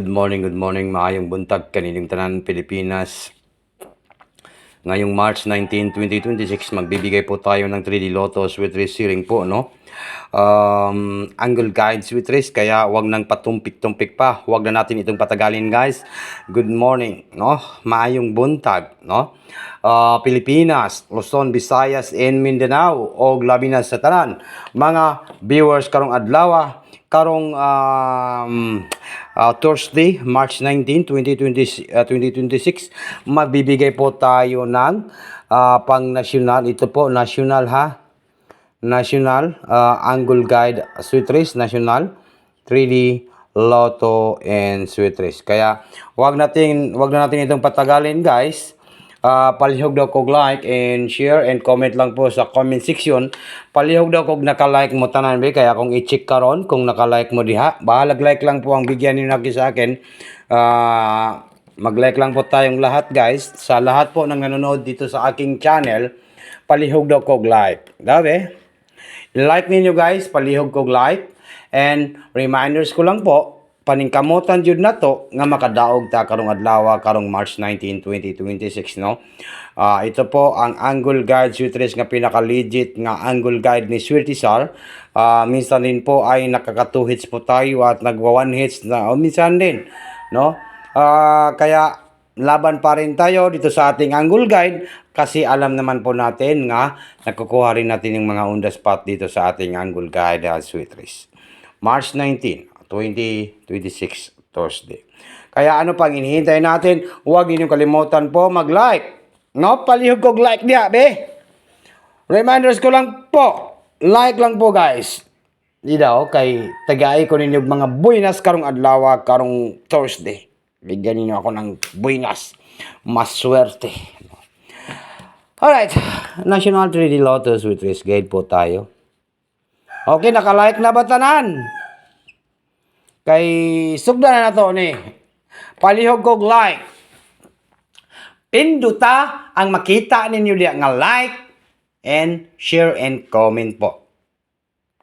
Good morning, maayong buntag kanining tanan Pilipinas. Ngayong March 19, 2026, magbibigay po tayo ng 3D Lotto with risk searing po, no? Angle guides with risk, kaya wag nang patumpik-tumpik pa. Wag na natin itong patagalin, guys. Good morning, no? Maayong buntag, no? Pilipinas, Luzon, Visayas, and Mindanao, og labi na sa tanan. Mga viewers karong adlaw, karong Thursday, March 19, 2026, magbibigay po tayo ng pang-national. Ito po, national ha. National Angle Guide Sweet Race, National 3D Lotto and Sweet Race. Kaya wag na natin itong patagalin, guys. Palihog daw kog like and share and comment lang po sa comment section. Palihog daw kog naka-like mo tanan be, kaya kung i-check karon kung naka-like mo diha, bahalag like lang po ang bigyan niyo naki sa akin. Mag-like lang po tayong lahat, guys. Sa lahat po ng nanonood dito sa aking channel, palihog daw kog like. Dabe? Like ninyo, guys, palihog kog like. And reminders ko lang po, paningkamutan jud na to nga makadaog ta karong adlaw karong March 19, 2026, no? Ito po ang angle guide Sweet Race nga pinaka-legit nga angle guide ni Sweetisar. Minsan din po ay nakaka 2 hits po tayo at nagwa 1 hits na minsan din, no? Kaya laban pa rin tayo dito sa ating angle guide kasi alam naman po natin nga nakukuha rin natin yung mga on the spot dito sa ating angle guide Sweet Race. March 19, 2026, Thursday. Kaya ano pang hinihintay natin? Huwag ninyong kalimutan po mag-like. No? Palihog kog like niya, be. Reminders ko lang po. Like lang po, guys. Di daw, kay tagay ko ninyo mga buinas karong adlaw, karong Thursday. Bigyan ninyo ako ng buinas. Maswerte. Alright. National 3D Lotto with risk guide po tayo. Okay, naka-like na ba tanan? Kay sugda na to ni. Palihog kog like. Pinduta ang makita ninyo diya nga like and share and comment po.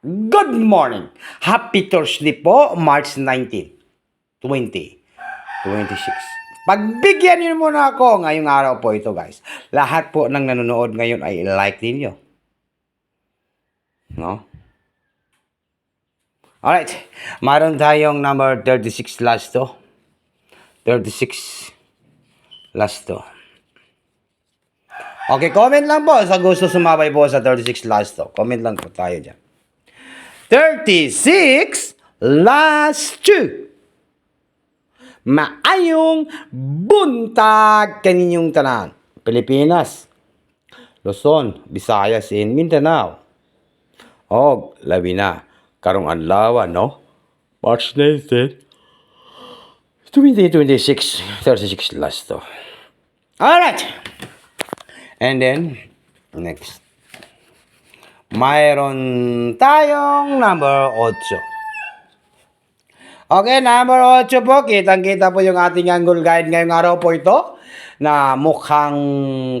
Good morning. Happy Thursday po, March 19, 2026. Pagbigyan niyo muna ako ngayong araw po ito, guys. Lahat po ng nanonood ngayon ay like ninyo. No? Alright, mayroon tayong number 36 last to. 36 last to. Okay, comment lang po sa gusto sumabay po sa 36 last to. Comment lang po tayo dyan. 36 last to. Maayong buntag kaninyong tanan. Pilipinas, Luzon, Visayas, and Mindanao. Og labi na karong adlaw, no? March 19, 2026, 36 last to. Alright. And then, next. Mayroon tayong number 8. Okay, number 8 po. Kitang-kita po yung ating angle guide ngayong araw po ito na mukhang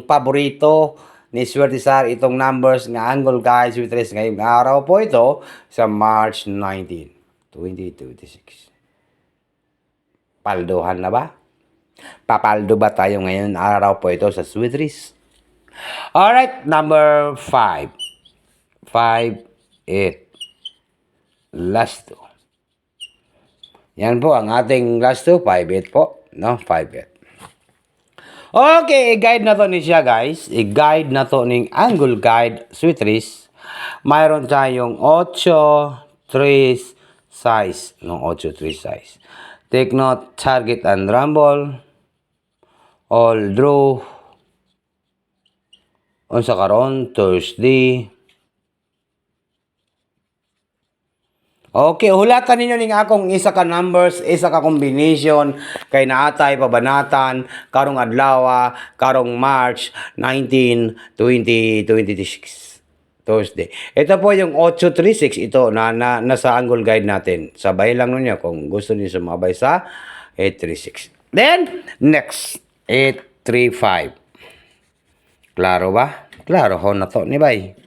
paborito ni Sweetisar itong numbers nga angle guides with risk ngayong araw po ito sa March 19, 2026. Palduhan na ba? Papaldo ba tayo ngayon araw po ito sa Sweet Race? Alright, number 5. 5, 8. Last 2. Yan po ang ating last 2. 5, 8 po. No? 5, 8. Okay, i-guide na to ni siya, guys. I-guide na to ng angle guide Sweet Race. Mayroon tayong 8, 3 size. No, 8, 3 size. Take note, target and rumble. All draw. Unsa karon Thursday. Okay, hulatan ninyo ning akong isa ka numbers, isa ka combination kay naatay pabanatan karong adlaw, karong March 19, 2026. Thursday. Ito po yung 836, ito nasa angle guide natin. Sabay lang ninyo kung gusto niyo sumabay sa 836. Then next 835. Klaro ba? Klaro ho na to ni bay.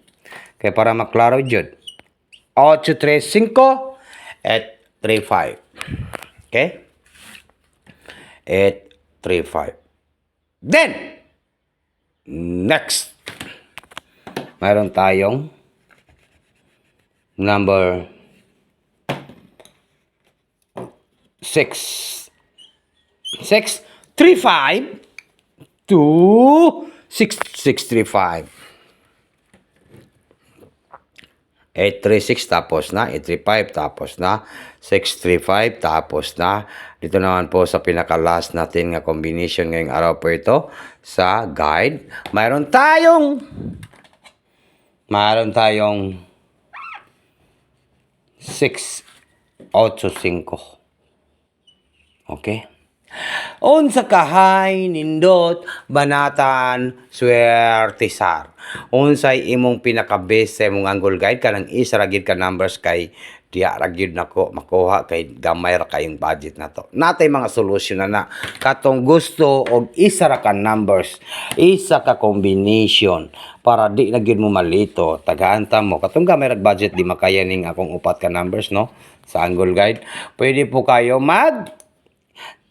Kaya para maklaro jud. 835 at 35. Okay? 835. Then, next, mayroon tayong number 6. 635 to 635. 836 tapos na, 835 tapos na, 635 tapos na. Dito naman po sa pinaka-last natin nga combination ngayong araw po ito sa guide. Mayroon tayong 685. Okay? Unsa kahay nindot banatan swertisar. Unsay imong pinaka-best sa imong angle guide kanang isa ra gid ka numbers kay diya ra gyud nako makuha kay gamay ra kayong budget na to. Natay mga solusyon na katong gusto og isa ra ka numbers, isa ka combination para di na gyud mo malito. Tagaan ta mo katong gamay ra budget di makaya ning akong upat ka numbers no sa angle guide. Pwede po kayo mag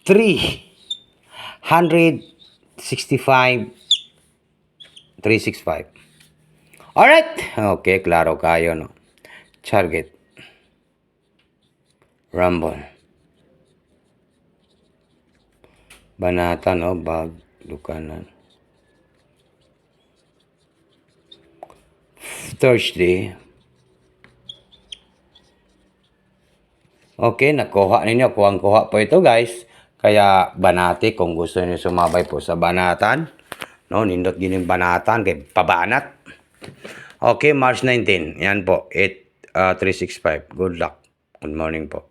365 365. Alright. Okay, klaro kayo, no? Target. Rumble. Banata, no? Bag. Dukanan. Thursday. Okay, nakuha ninyo. Kuha po ito, guys. Kaya banati kung gusto niyo sumabay po sa banatan. No, nindot gining banatan kay pabanat. Okay, March 19. Yan po, 365. Good luck. Good morning po.